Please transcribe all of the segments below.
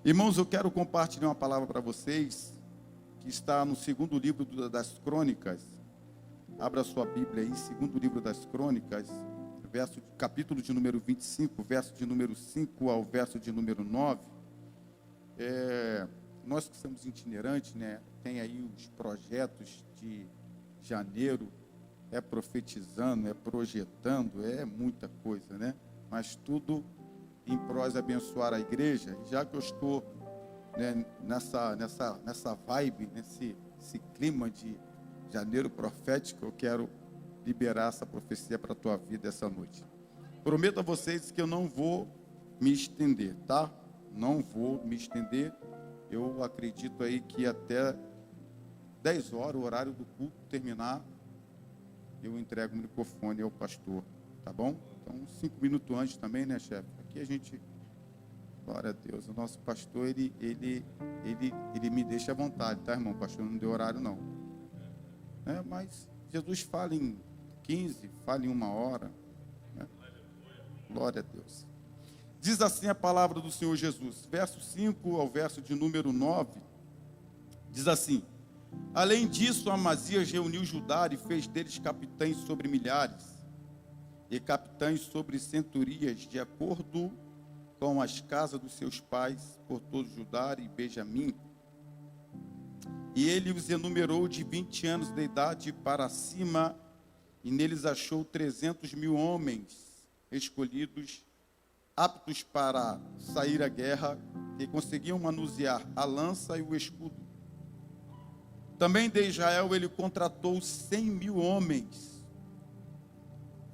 Irmãos, eu quero compartilhar uma palavra para vocês, que está no segundo livro das Crônicas. Abra sua Bíblia aí, segundo livro das Crônicas, capítulo de número 25, verso de número 5 ao verso de número 9. Nós que somos itinerantes, né, tem aí os projetos de janeiro, profetizando, projetando, muita coisa, né? Mas tudo em prós de abençoar a igreja. E já que eu estou, né, nessa vibe, nesse clima de janeiro profético, eu quero liberar essa profecia para a tua vida essa noite. Prometo a vocês que eu não vou me estender, tá? Não vou me estender. Eu acredito aí que até 10 horas, o horário do culto terminar, eu entrego o microfone ao pastor, tá bom? Então, 5 minutos antes também, né, chefe? Aqui a gente, glória a Deus, o nosso pastor, ele me deixa à vontade, tá, irmão? O pastor não deu horário, não. Mas Jesus fala em 15, fala em 1 hora, né? Glória a Deus. Diz assim a palavra do Senhor Jesus, verso 5 ao verso de número 9, diz assim: além disso, Amazias reuniu Judá e fez deles capitães sobre milhares e capitães sobre centurias, de acordo com as casas dos seus pais, por todo Judá e Benjamim. E ele os enumerou de 20 anos de idade para cima, e neles achou 300.000 homens escolhidos, aptos para sair à guerra, que conseguiam manusear a lança e o escudo. Também de Israel ele contratou 100.000 homens,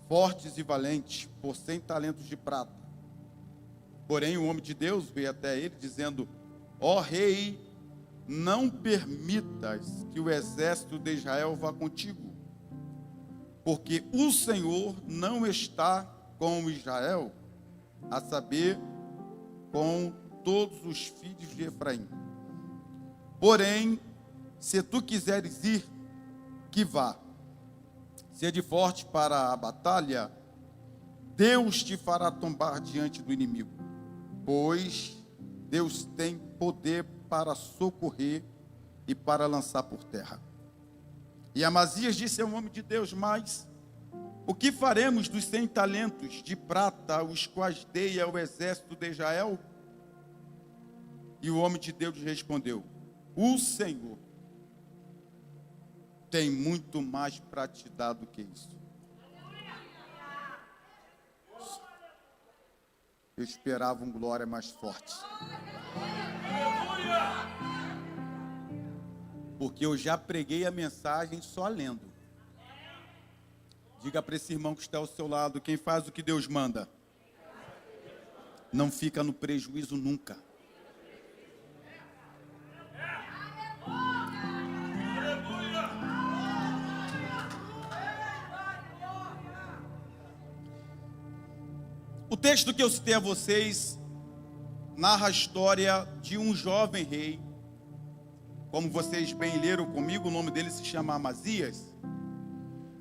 fortes e valentes, por 100 talentos de prata. Porém, o homem de Deus veio até ele, dizendo: ó rei, não permitas que o exército de Israel vá contigo, porque o Senhor não está com Israel, a saber, com todos os filhos de Efraim. Porém, se tu quiseres ir, que vá. Sede forte para a batalha, Deus te fará tombar diante do inimigo, pois Deus tem poder para socorrer e para lançar por terra. E Amazias disse ao homem de Deus: mas o que faremos dos 100 talentos de prata, os quais dei ao exército de Israel? E o homem de Deus respondeu: o Senhor tem muito mais para te dar do que isso. Eu esperava um glória mais forte, porque eu já preguei a mensagem só lendo. Diga para esse irmão que está ao seu lado: quem faz o que Deus manda não fica no prejuízo nunca. O texto que eu citei a vocês narra a história de um jovem rei. Como vocês bem leram comigo, o nome dele se chama Amazias.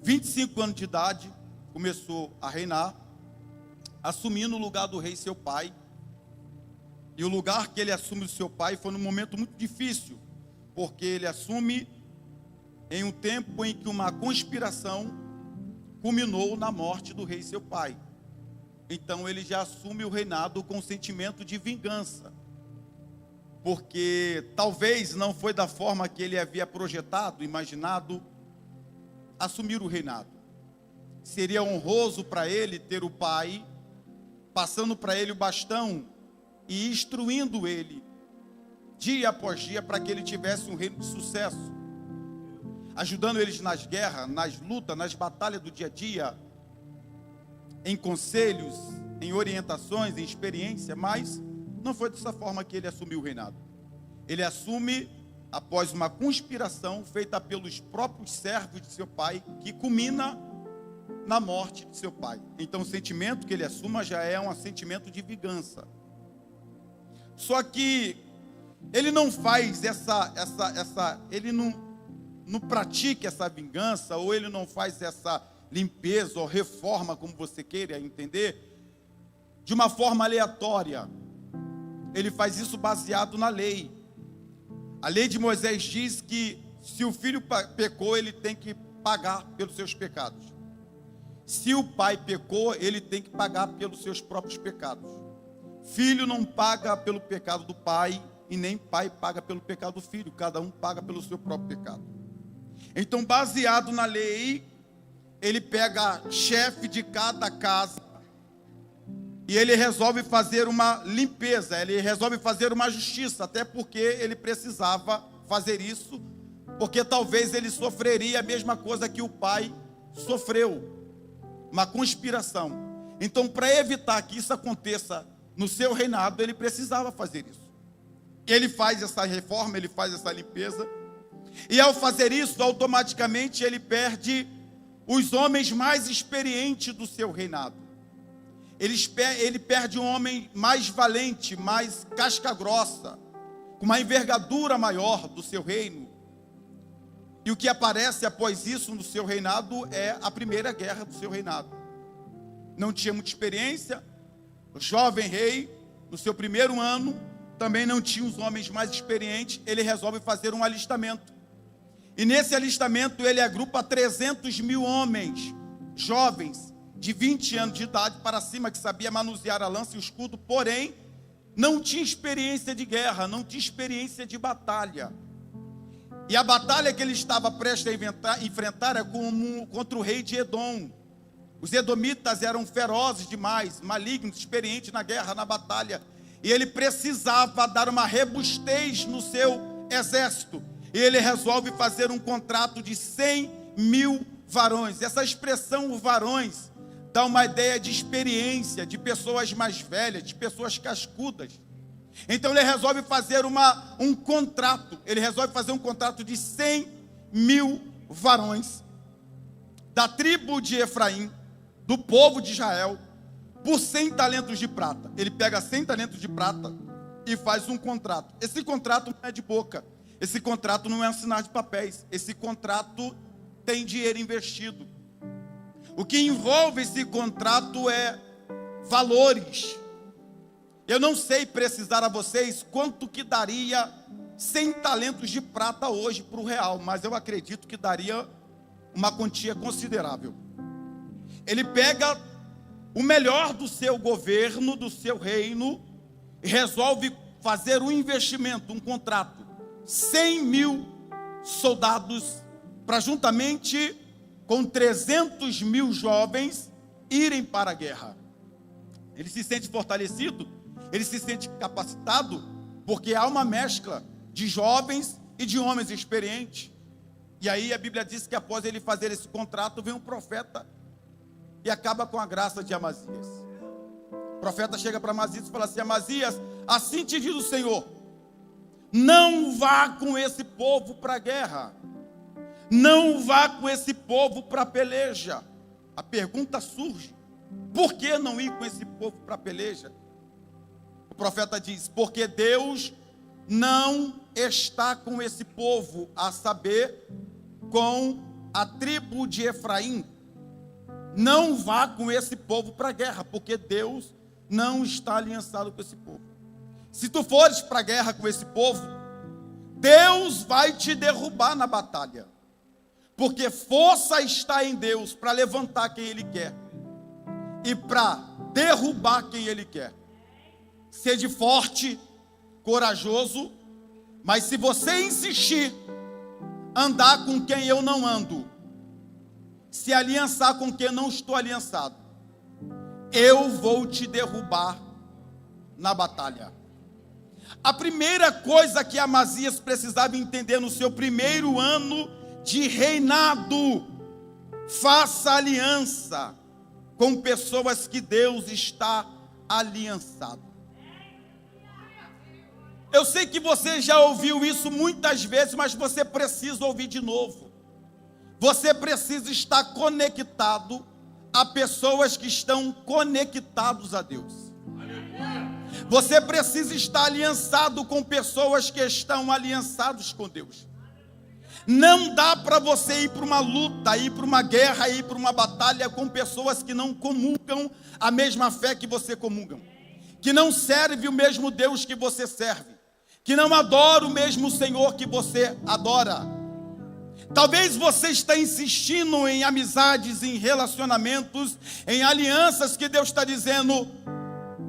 25 anos de idade, começou a reinar, assumindo o lugar do rei seu pai. E o lugar que ele assume do seu pai foi num momento muito difícil, porque ele assume em um tempo em que uma conspiração culminou na morte do rei seu pai. Então ele já assume o reinado com sentimento de vingança, porque talvez não foi da forma que ele havia projetado, imaginado, assumir o reinado. Seria honroso para ele ter o pai passando para ele o bastão e instruindo ele dia após dia para que ele tivesse um reino de sucesso, ajudando eles nas guerras, nas lutas, nas batalhas do dia a dia, em conselhos, em orientações, em experiência. Mas não foi dessa forma que ele assumiu o reinado. Ele assume após uma conspiração feita pelos próprios servos de seu pai, que culmina na morte de seu pai. Então o sentimento que ele assuma já é um sentimento de vingança. Só que ele não faz ele não pratica essa vingança, ou ele não faz essa limpeza ou reforma, como você queira entender, de uma forma aleatória. ele faz isso baseado na lei. A lei de Moisés diz que se o filho pecou, ele tem que pagar pelos seus pecados. Se o pai pecou, ele tem que pagar pelos seus próprios pecados. Filho não paga pelo pecado do pai, e nem pai paga pelo pecado do filho. Cada um paga pelo seu próprio pecado. Então, baseado na lei, ele pega chefe de cada casa e ele resolve fazer uma limpeza, ele resolve fazer uma justiça, até porque ele precisava fazer isso, porque talvez ele sofreria a mesma coisa que o pai sofreu, uma conspiração. Então, para evitar que isso aconteça no seu reinado, ele precisava fazer isso. Ele faz essa reforma, ele faz essa limpeza, e ao fazer isso, automaticamente ele perde os homens mais experientes do seu reinado. Ele perde um homem mais valente, mais casca grossa, com uma envergadura maior do seu reino. E o que aparece após isso no seu reinado é a primeira guerra do seu reinado. Não tinha muita experiência, o jovem rei, no seu primeiro ano, também não tinha os homens mais experientes. Ele resolve fazer um alistamento. E nesse alistamento ele agrupa 300 mil homens, jovens, de 20 anos de idade para cima, que sabia manusear a lança e o escudo, porém, não tinha experiência de guerra, não tinha experiência de batalha. E a batalha que ele estava prestes a enfrentar era contra o rei de Edom. Os edomitas eram ferozes demais, malignos, experientes na guerra, na batalha. E ele precisava dar uma robustez no seu exército. E ele resolve fazer um contrato de 100 mil varões. Essa expressão varões dá uma ideia de experiência, de pessoas mais velhas, de pessoas cascudas. Então ele resolve fazer um contrato. Ele resolve fazer um contrato de 100 mil varões da tribo de Efraim, do povo de Israel, por 100 talentos de prata. Ele pega 100 talentos de prata e faz um contrato. Esse contrato não é de boca. Esse contrato não é assinar de papéis. Esse contrato tem dinheiro investido. O que envolve esse contrato é valores. Eu não sei precisar a vocês quanto que daria 100 talentos de prata hoje para o real, mas eu acredito que daria uma quantia considerável. Ele pega o melhor do seu governo, do seu reino, e resolve fazer um investimento, um contrato. 100 mil soldados para juntamente com 300 mil jovens irem para a guerra. Ele se sente fortalecido, ele se sente capacitado, porque há uma mescla de jovens e de homens experientes. E aí a Bíblia diz que após ele fazer esse contrato, vem um profeta e acaba com a graça de Amazias. O profeta chega para Amazias e fala assim: Amazias, assim te diz o Senhor, não vá com esse povo para a guerra, não vá com esse povo para a peleja. A pergunta surge: por que não ir com esse povo para a peleja? O profeta diz: porque Deus não está com esse povo, a saber, com a tribo de Efraim. Não vá com esse povo para a guerra, porque Deus não está aliançado com esse povo. Se tu fores para a guerra com esse povo, Deus vai te derrubar na batalha, porque força está em Deus para levantar quem Ele quer e para derrubar quem Ele quer. Sede forte, corajoso, mas se você insistir, andar com quem eu não ando, se aliançar com quem não estou aliançado, eu vou te derrubar na batalha. A primeira coisa que Amazias precisava entender no seu primeiro ano de reinado: faça aliança com pessoas que Deus está aliançado. Eu sei que você já ouviu isso muitas vezes, mas você precisa ouvir de novo. Você precisa estar conectado a pessoas que estão conectados a Deus. Você precisa estar aliançado com pessoas que estão aliançados com Deus. Não dá para você ir para uma luta, ir para uma guerra, ir para uma batalha com pessoas que não comungam a mesma fé que você comunga, que não serve o mesmo Deus que você serve, que não adora o mesmo Senhor que você adora. Talvez você esteja insistindo em amizades, em relacionamentos, em alianças que Deus está dizendo: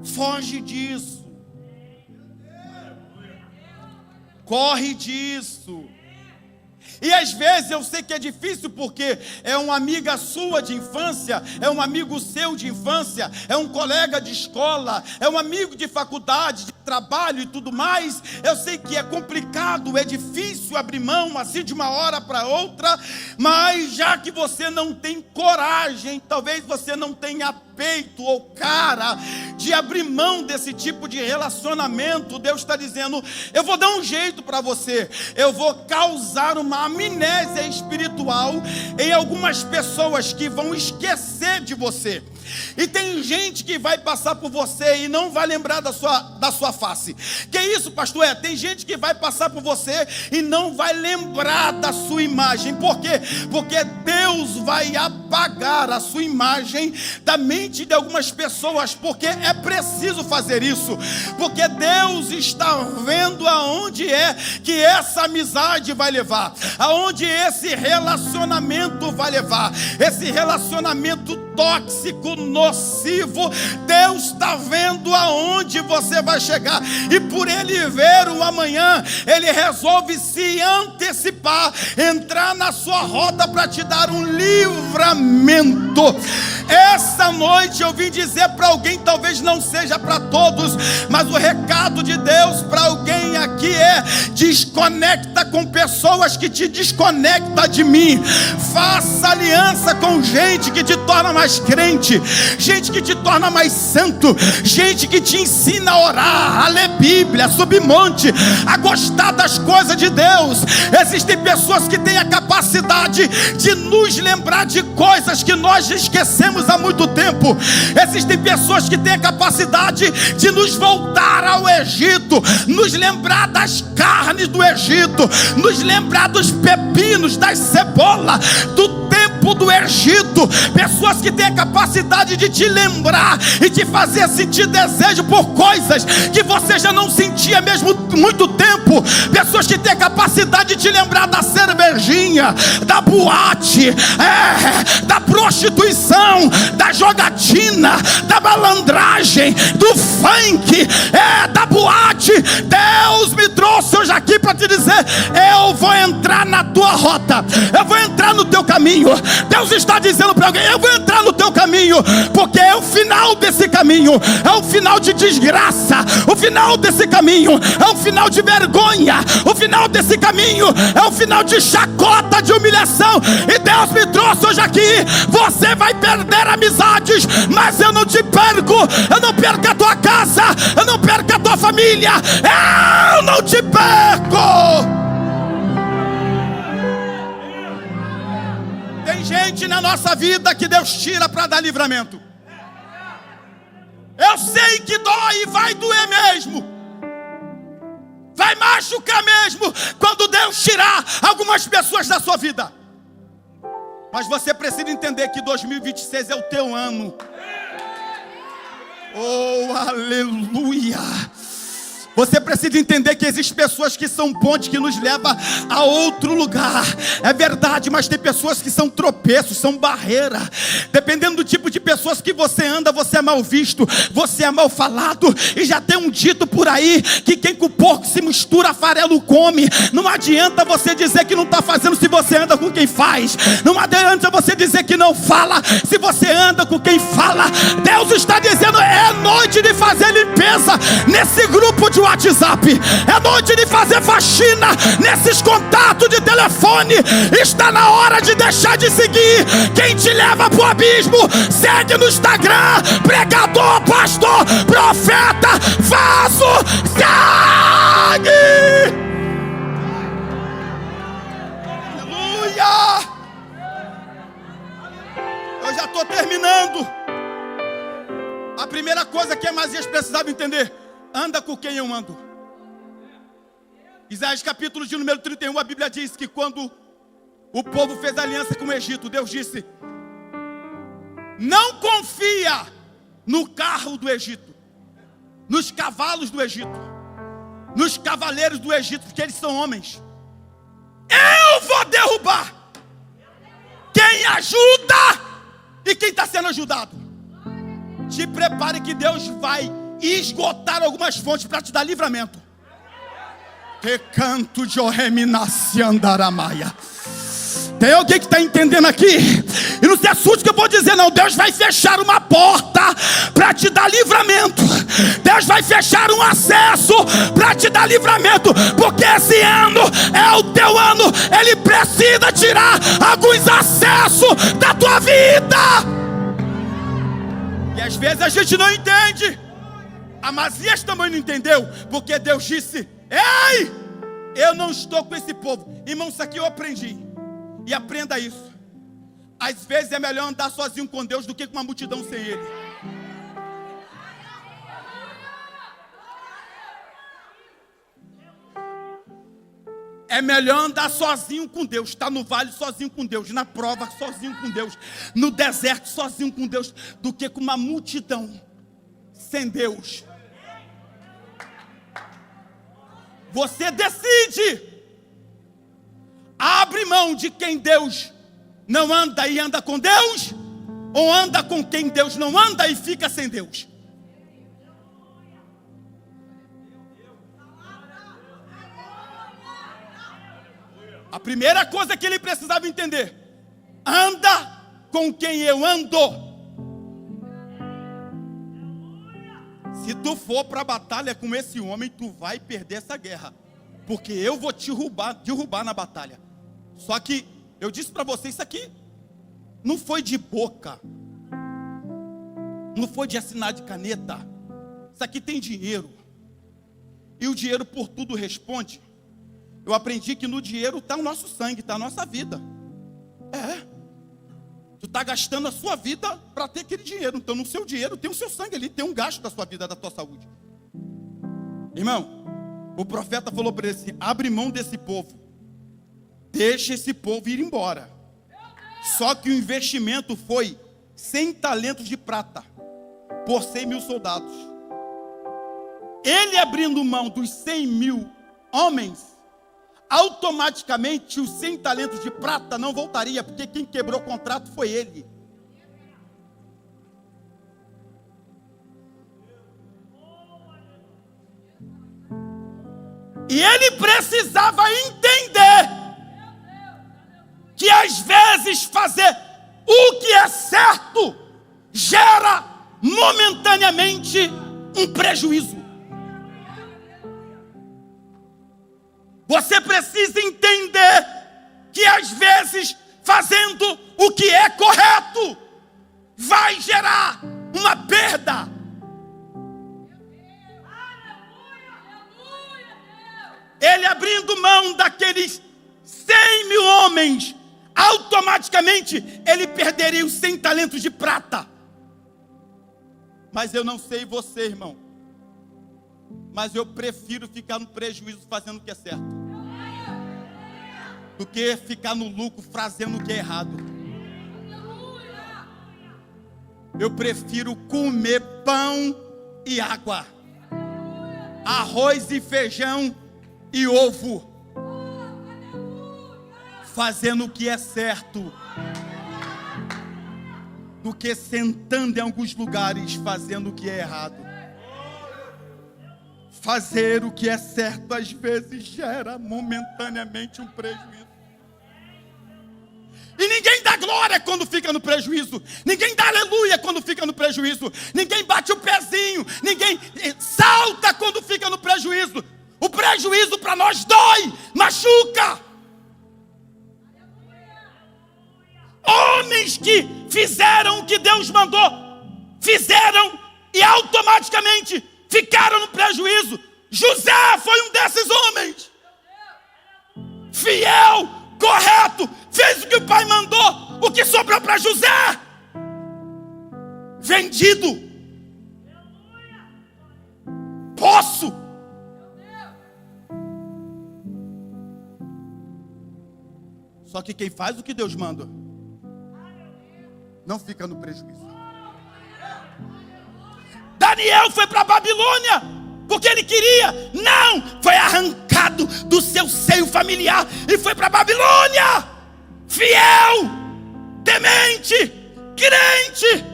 foge disso, corre disso. E às vezes eu sei que é difícil, porque é uma amiga sua de infância, é um amigo seu de infância, é um colega de escola, é um amigo de faculdade, de trabalho e tudo mais. Eu sei que é complicado, é difícil abrir mão assim de uma hora para outra, mas já que você não tem coragem, talvez você não tenha peito ou cara de abrir mão desse tipo de relacionamento, Deus está dizendo: eu vou dar um jeito para você, eu vou causar uma amnésia espiritual em algumas pessoas que vão esquecer de você. E tem gente que vai passar por você e não vai lembrar da sua face. Que isso, pastor? Tem gente que vai passar por você e não vai lembrar da sua imagem. Por quê? Porque Deus vai apagar a sua imagem da mente de algumas pessoas, porque é preciso fazer isso, porque Deus está vendo aonde é que essa amizade vai levar, aonde esse relacionamento vai levar, esse relacionamento tóxico, nocivo. Deus está vendo aonde você vai chegar, e por Ele ver o amanhã, Ele resolve se antecipar, entrar na sua rota para te dar um livramento. Essa noite eu vim dizer para alguém, talvez não seja para todos, mas o recado de Deus para alguém aqui é: desconecta com pessoas que te desconectam de mim. Faça aliança com gente que te torna mais crente, gente que te torna mais santo, gente que te ensina a orar, a ler Bíblia, a subir monte, a gostar das coisas de Deus. Existem pessoas que têm a capacidade de nos lembrar de coisas que nós esquecemos há muito tempo. Existem pessoas que têm a capacidade de nos voltar ao Egito, nos lembrar das carnes do Egito, nos lembrar dos pepinos, das cebolas, do tempo do Egito. Pessoas que têm a capacidade de te lembrar e te fazer sentir desejo por coisas que você já não sentia mesmo muito tempo. Pessoas que têm a capacidade de te lembrar da cervejinha, da boate, da prostituição, da jogatina, da malandragem, do funk, da boate. Deus me trouxe hoje aqui para te dizer: eu vou entrar na tua rota, eu vou entrar no teu caminho. Deus está dizendo para alguém: eu vou entrar no teu caminho, porque é o final desse caminho, é um final de desgraça, o final desse caminho é um final de vergonha, o final desse caminho é um final de chacota, de humilhação. E Deus me trouxe hoje aqui: você vai perder amizades, mas eu não te perco, eu não perco a tua casa, eu não perco a tua família, eu não te perco. Tem gente na nossa vida que Deus tira para dar livramento. Eu sei que dói, vai doer mesmo, vai machucar mesmo quando Deus tirar algumas pessoas da sua vida. Mas você precisa entender que 2026 é o teu ano. Oh, aleluia! Você precisa entender que existem pessoas que são pontes que nos levam a outro lugar. É verdade, mas tem pessoas que são tropeços, são barreira. Dependendo do tipo de pessoas que você anda, você é mal visto, você é mal falado. E já tem um dito por aí que quem com porco se mistura, farelo come. Não adianta você dizer que não está fazendo se você anda com quem faz. Não adianta você dizer que não fala se você anda com quem fala. Deus está dizendo: é noite de fazer limpeza nesse grupo de WhatsApp, é noite de fazer faxina nesses contatos de telefone. Está na hora de deixar de seguir quem te leva para o abismo. Segue no Instagram: pregador, pastor, profeta, vaso. Segue! Aleluia! Eu já estou terminando. A primeira coisa que Amazias precisava entender: anda com quem eu ando. Isaías capítulo de número 31, a Bíblia diz que quando o povo fez aliança com o Egito, Deus disse: não confia no carro do Egito, nos cavalos do Egito, nos cavaleiros do Egito, porque eles são homens. Eu vou derrubar quem ajuda e quem está sendo ajudado. Te prepare que Deus vai esgotar algumas fontes para te dar livramento. Recanto de Orreminaci Andaramaia. Tem alguém que está entendendo aqui? E não se assuste que eu vou dizer não. Deus vai fechar uma porta para te dar livramento. Deus vai fechar um acesso para te dar livramento. Porque esse ano é o teu ano. Ele precisa tirar alguns acessos da tua vida. E às vezes a gente não entende. Amazias também não entendeu. Porque Deus disse: ei, eu não estou com esse povo. Irmão, isso aqui eu aprendi. E aprenda isso. Às vezes é melhor andar sozinho com Deus do que com uma multidão sem Ele. É melhor andar sozinho com Deus. Estar no vale sozinho com Deus. Na prova sozinho com Deus. No deserto sozinho com Deus. Do que com uma multidão sem Deus. Você decide. Abre mão de quem Deus não anda e anda com Deus, ou anda com quem Deus não anda e fica sem Deus. A primeira coisa que ele precisava entender: anda com quem eu ando. Se tu for para a batalha com esse homem, tu vai perder essa guerra, porque eu vou te derrubar na batalha. Só que eu disse para você, isso aqui não foi de boca, não foi de assinar de caneta. Isso aqui tem dinheiro, e o dinheiro por tudo responde. Eu aprendi que no dinheiro está o nosso sangue, está a nossa vida. Tu está gastando a sua vida para ter aquele dinheiro. Então no seu dinheiro tem o seu sangue ali, tem um gasto da sua vida, da tua saúde. Irmão, o profeta falou para ele assim: abre mão desse povo, deixa esse povo ir embora. Só que o investimento foi 100 talentos de prata por 100 mil soldados. Ele abrindo mão dos 100 mil homens, automaticamente os 100 talentos de prata não voltaria, porque quem quebrou o contrato foi ele. E ele precisava entender que às vezes fazer o que é certo gera momentaneamente um prejuízo. Você precisa entender que às vezes fazendo o que é correto vai gerar uma perda. Ele abrindo mão daqueles 100 mil homens, automaticamente ele perderia os 100 talentos de prata. Mas eu não sei você, irmão, mas eu prefiro ficar no prejuízo fazendo o que é certo, do que ficar no lucro fazendo o que é errado. Eu prefiro comer pão e água, arroz e feijão e ovo, fazendo o que é certo, do que sentando em alguns lugares fazendo o que é errado. Fazer o que é certo às vezes gera momentaneamente um prejuízo. E ninguém dá glória quando fica no prejuízo. Ninguém dá aleluia quando fica no prejuízo. Ninguém bate o pezinho. Ninguém salta quando fica no prejuízo. O prejuízo para nós dói, machuca. Homens que fizeram o que Deus mandou, fizeram e automaticamente ficaram no prejuízo. José foi um desses homens. Fiel, correto, fez o que o pai mandou. O que sobrou para José? Vendido. Poço. Só que quem faz o que Deus manda não fica no prejuízo. Daniel foi para a Babilônia porque ele queria. Não, foi arrancado do seu seio familiar e foi para a Babilônia. Fiel, temente, crente,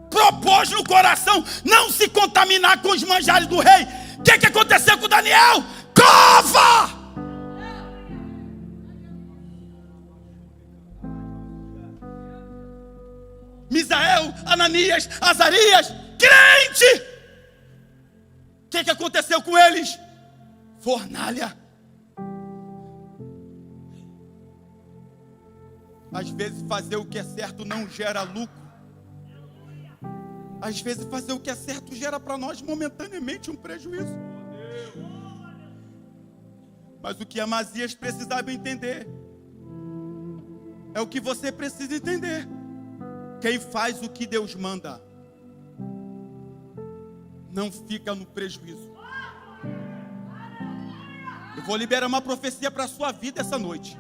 propôs no coração não se contaminar com os manjares do rei. O que aconteceu com Daniel? Cova! Misael, Ananias, Azarias, crente! O que aconteceu com eles? Fornalha. Às vezes fazer o que é certo não gera lucro. Às vezes fazer o que é certo gera para nós momentaneamente um prejuízo. Mas o que Amazias precisava entender é o que você precisa entender. Quem faz o que Deus manda não fica no prejuízo. Eu vou liberar uma profecia para a sua vida essa noite.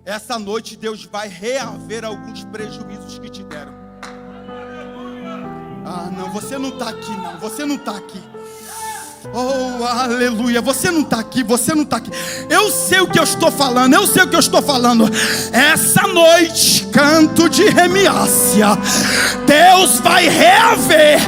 Essa noite Deus vai reaver alguns prejuízos que te deram. Ah, não, você não está aqui, não. Você não está aqui. Oh, aleluia, você não está aqui, você não está aqui. Eu sei o que eu estou falando, eu sei o que eu estou falando. Essa noite, canto de remiácia, Deus vai reaver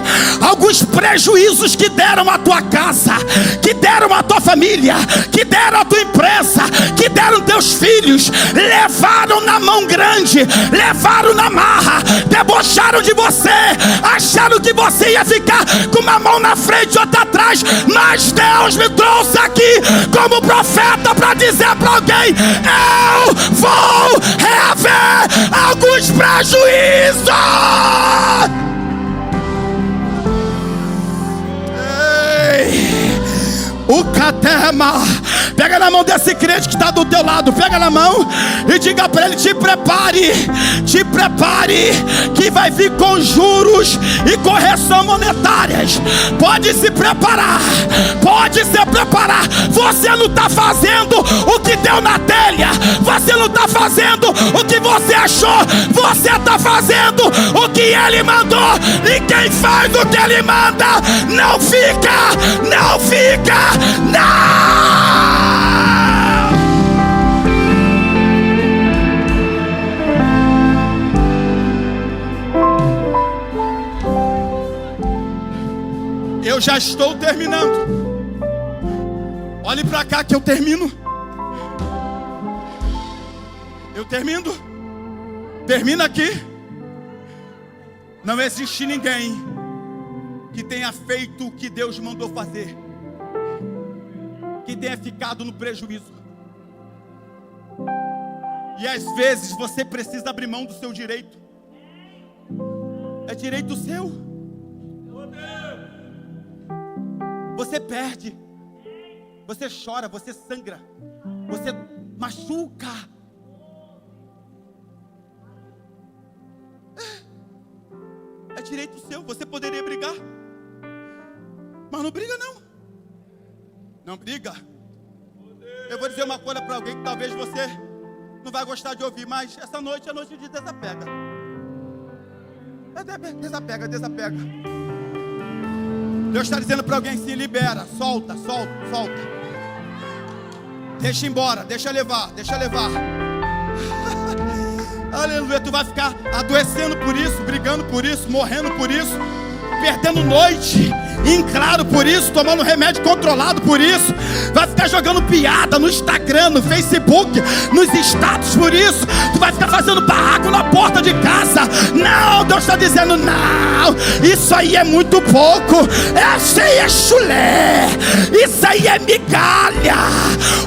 alguns prejuízos que deram à tua casa, que deram à tua família, que deram à tua empresa, que deram teus filhos. Levaram na mão grande, levaram na marra, debocharam de você, acharam que você ia ficar com uma mão na frente e outra atrás. Mas Deus me trouxe aqui como profeta para dizer para alguém: eu vou reaver alguns prejuízos. O catema, pega na mão desse crente que está do teu lado, pega na mão e diga para ele: te prepare, que vai vir com juros e correção monetárias. Pode se preparar, você não está fazendo o que deu na telha, você não está fazendo o que você achou, você está fazendo o que ele mandou. E quem faz o que ele manda não fica, não! Eu já estou terminando. Olhe para cá que eu termino. Termina aqui. Não existe ninguém que tenha feito o que Deus mandou fazer que tenha ficado no prejuízo. E às vezes você precisa abrir mão do seu direito. É direito seu. Você perde, você chora, você sangra, você machuca. É direito seu. Você poderia brigar, mas não briga não. Não briga. Eu vou dizer uma coisa para alguém que talvez você não vai gostar de ouvir, mas essa noite é noite de desapega. Desapega. Deus está dizendo para alguém: se libera, solta. Deixa embora, deixa levar. Aleluia, tu vai ficar adoecendo por isso, brigando por isso, morrendo por isso, perdendo noite em claro por isso, tomando remédio controlado por isso, vai ficar jogando piada no Instagram, no Facebook, nos status por isso, tu vai ficar fazendo barraco na porta de casa. Não, Deus está dizendo: não, isso aí é muito pouco, isso aí é chulé, isso aí é migalha.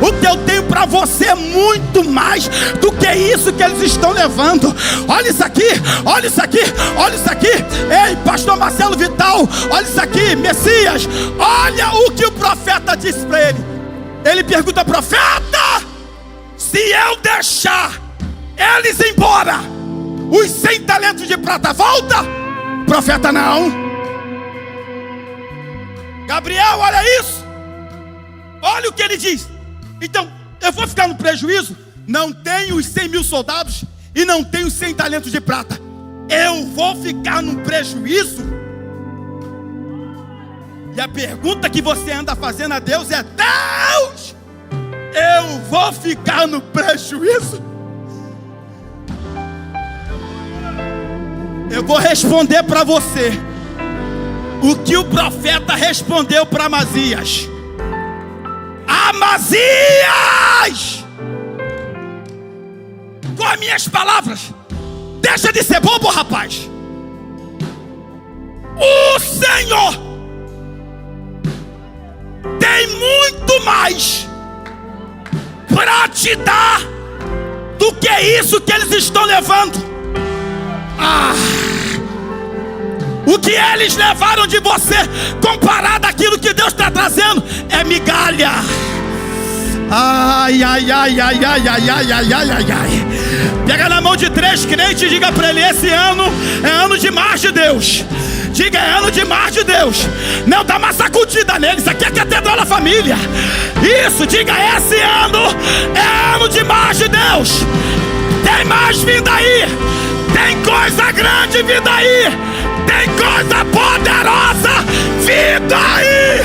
O que eu tenho para você é muito mais do que isso que eles estão levando. Olha isso aqui. Ei, pastor Marcelo Vital, olha isso aqui. Messias, olha o que o profeta disse para ele. Ele pergunta: profeta, se eu deixar eles embora, os 100 talentos de prata volta? Profeta: não. Gabriel, olha isso. Olha o que ele diz. Então, eu vou ficar no prejuízo? Não tenho os 100 mil soldados e não tenho 100 talentos de prata. eu vou ficar num prejuízo? E a pergunta que você anda fazendo a Deus é: Deus, eu vou ficar no prejuízo? Eu vou responder para você o que o profeta respondeu para Amazias. Amazias, com as minhas palavras, deixa de ser bobo, rapaz. O Senhor tem muito mais para te dar do que isso que eles estão levando. O que eles levaram de você, comparado àquilo que Deus está trazendo, é migalha. Ai, ai, ai, ai, ai, ai, ai, ai, ai, ai, ai. Pega na mão de 3 crentes e diga para ele: esse ano é ano de mar de Deus. Diga: é ano de mar de Deus. Não, dá uma sacudida neles. Isso aqui é Catedral da Família. Isso, diga: esse ano é ano de mar de Deus. Tem mais vindo aí. Tem coisa grande vindo aí. Tem coisa poderosa vindo aí.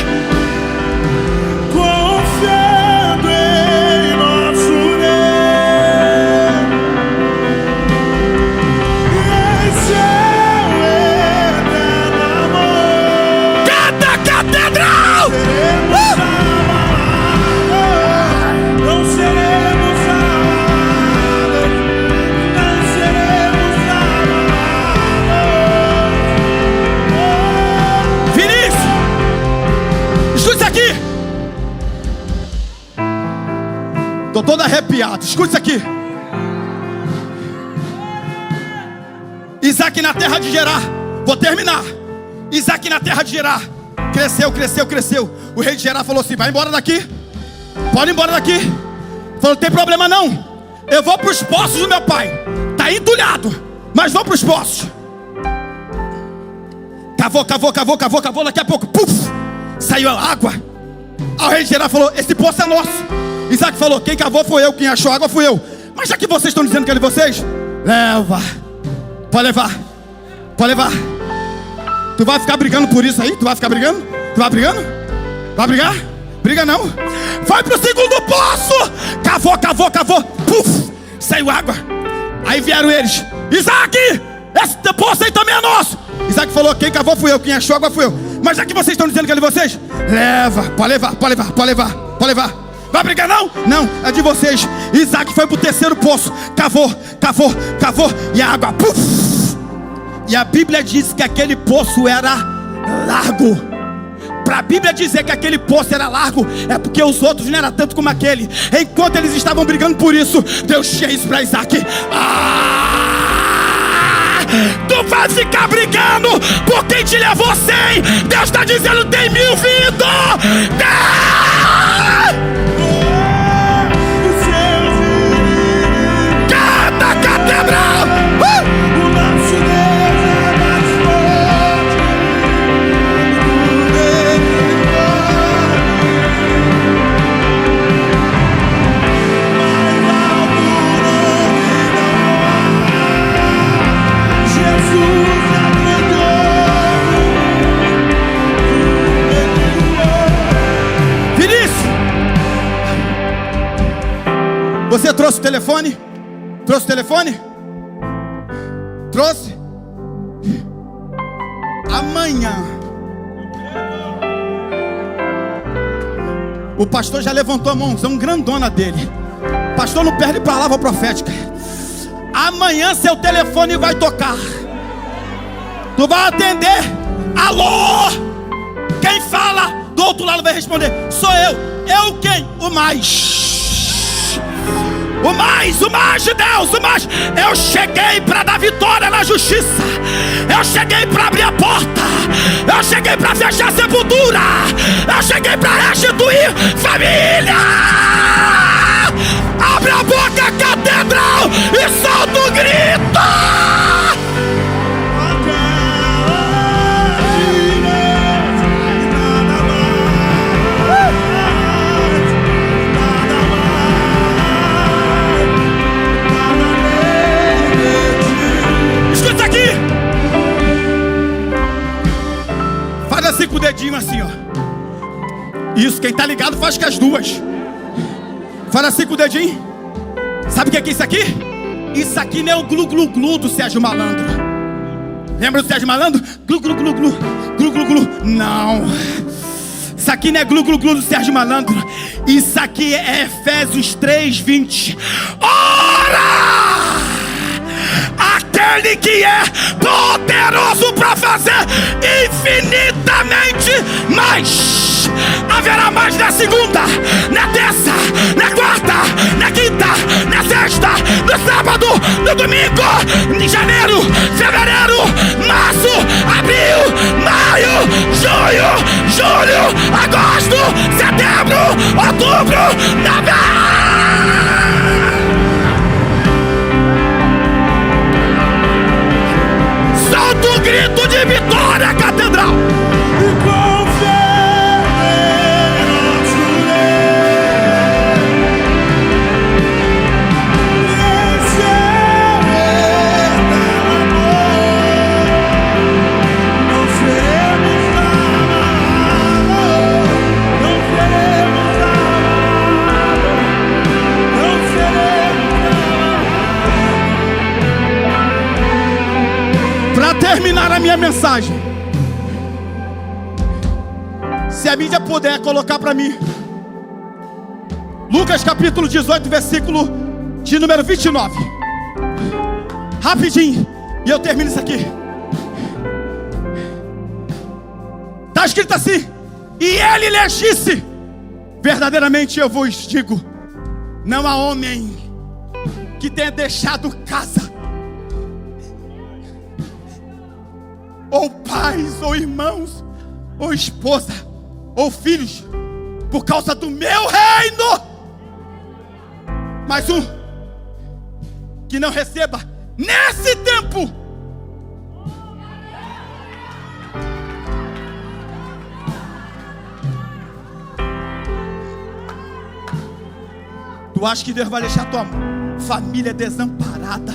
Confiando em nosso Deus, em seu eterno amor. Canta, Catedral! Não seremos amados, não seremos amados. Vinícius, escute isso aqui. Estou todo arrepiado. Escute isso aqui. Isaac na terra de Gerar. Vou terminar. Isaac na terra de Gerar. Cresceu, cresceu, cresceu. O rei de Gerar falou assim: vai embora daqui. Pode ir embora daqui. Falou: não tem problema não. Eu vou para os poços do meu pai. Está entulhado, mas vou para os poços. Cavou, cavou, cavou, cavou, cavou. Daqui a pouco, puf, saiu a água. Aí o rei de Gerar falou: esse poço é nosso. Isaac falou: quem cavou foi eu, quem achou água fui eu. Mas já que vocês estão dizendo que é de vocês, leva. Pode levar. Pode levar. Tu vai ficar brigando por isso aí? Tu vai ficar brigando? Tu vai brigando? Vai brigar? Briga não. Vai pro segundo poço. Cavou, cavou, cavou. Puf, saiu água. Aí vieram eles: Isaac, esse poço aí também é nosso. Isaac falou: quem cavou fui eu, quem achou água fui eu. Mas já que vocês estão dizendo que é de vocês, leva. Pode levar, pode levar, pode levar, pode levar. Vai brigar não? Não, é de vocês. Isaac foi pro terceiro poço. Cavou, cavou, cavou. E a água, puf. E a Bíblia diz que aquele poço era largo. Para a Bíblia dizer que aquele poço era largo, é porque os outros não eram tanto como aquele. Enquanto eles estavam brigando por isso, Deus tinha isso para Isaac. Tu vai ficar brigando por quem te levou 100. Deus está dizendo: tem 1000 vindo. Canta, Catedral! O nosso Deus é mais forte do mais alto Jesus agradou. Vinícius, você trouxe o telefone? Trouxe o telefone? Trouxe? Amanhã o pastor já levantou a mãozão grandona dele. O pastor não perde palavra profética. Amanhã seu telefone vai tocar. Tu vai atender. Alô? Quem fala do outro lado vai responder: sou eu. Eu quem? O mais. O mais de Deus, o mais. Eu cheguei para dar vitória na justiça. Eu cheguei para abrir a porta. Eu cheguei para fechar a sepultura. Eu cheguei para restituir família. Abre a boca, Catedral, e solta o grito. Escuta aqui. ligado, faz com as duas. Fala assim com o dedinho. Sabe o que é isso aqui? Isso aqui não é o glu-glu-glu do Sérgio Malandro. Lembra do Sérgio Malandro? Glu-glu-glu-glu, glu-glu-glu. Não. Isso aqui não é glu-glu-glu do Sérgio Malandro. Isso aqui é Efésios 3:20. Ora! Aquele que é poderoso para fazer infinitamente mais. Haverá mais na segunda, na terça, na quarta, na quinta, na sexta, no sábado, no domingo, em janeiro, fevereiro, março, abril, maio, junho, julho, agosto, setembro, outubro, novembro. Solta o grito de vitória, catedral! E com fé nosso esse é o amor. Não seremos amados, não seremos amados, não seremos amados. Para terminar a minha mensagem, se a mídia puder colocar para mim Lucas capítulo 18, versículo de número 29. Rapidinho, e eu termino isso aqui. Está escrito assim: e ele lhes disse: verdadeiramente eu vos digo, não há homem que tenha deixado casa, ou pais, ou irmãos, ou esposa, ou filhos, por causa do meu reino, mas um que não receba nesse tempo Tu acha que Deus vai deixar tua família desamparada?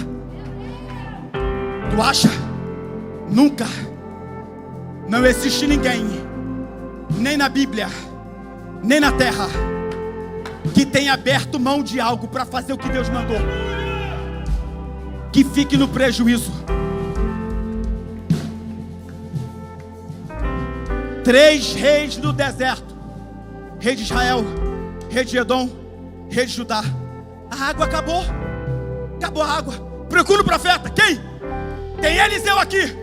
Tu acha? Nunca. Não existe ninguém, nem na Bíblia, nem na terra, que tenha aberto mão de algo para fazer o que Deus mandou, que fique no prejuízo. 3 reis no deserto: rei de Israel, rei de Edom, rei de Judá. A água acabou. Acabou a água. Procura o profeta. Quem? Tem Eliseu aqui.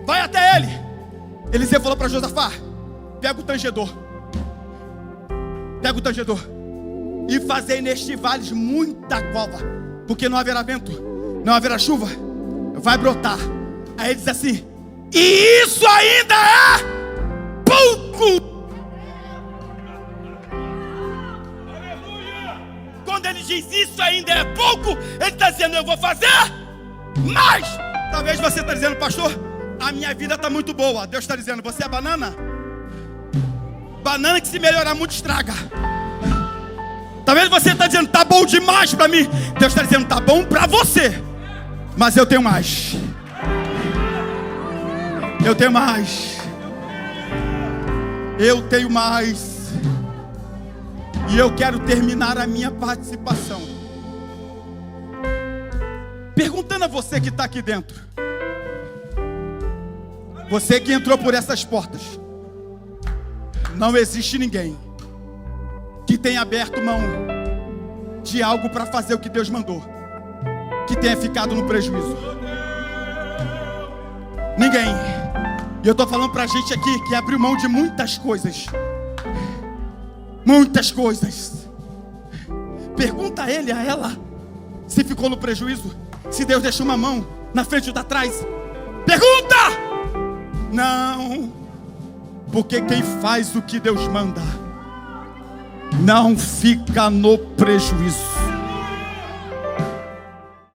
Vai até ele. Eliseu falou para Josafá: pega o tangedor. Pega o tangedor e fazei neste vale muita cova, porque não haverá vento, não haverá chuva, vai brotar. Aí ele diz assim: e isso ainda é pouco. Quando ele diz isso ainda é pouco, ele está dizendo: eu vou fazer mais. Talvez você está dizendo: pastor, a minha vida está muito boa. Deus está dizendo: você é banana? Banana que se melhorar muito estraga. Talvez você está dizendo: está bom demais para mim. Deus está dizendo: está bom para você, mas eu tenho mais. Eu tenho mais. Eu tenho mais. E eu quero terminar a minha participação perguntando a você que está aqui dentro, você que entrou por essas portas. Não existe ninguém que tenha aberto mão de algo para fazer o que Deus mandou, que tenha ficado no prejuízo. Ninguém. E eu estou falando para a gente aqui que abriu mão de muitas coisas. Muitas coisas. Pergunta a ele, a ela, se ficou no prejuízo, se Deus deixou uma mão na frente ou atrás. Pergunta! Não. Porque quem faz o que Deus manda não fica no prejuízo.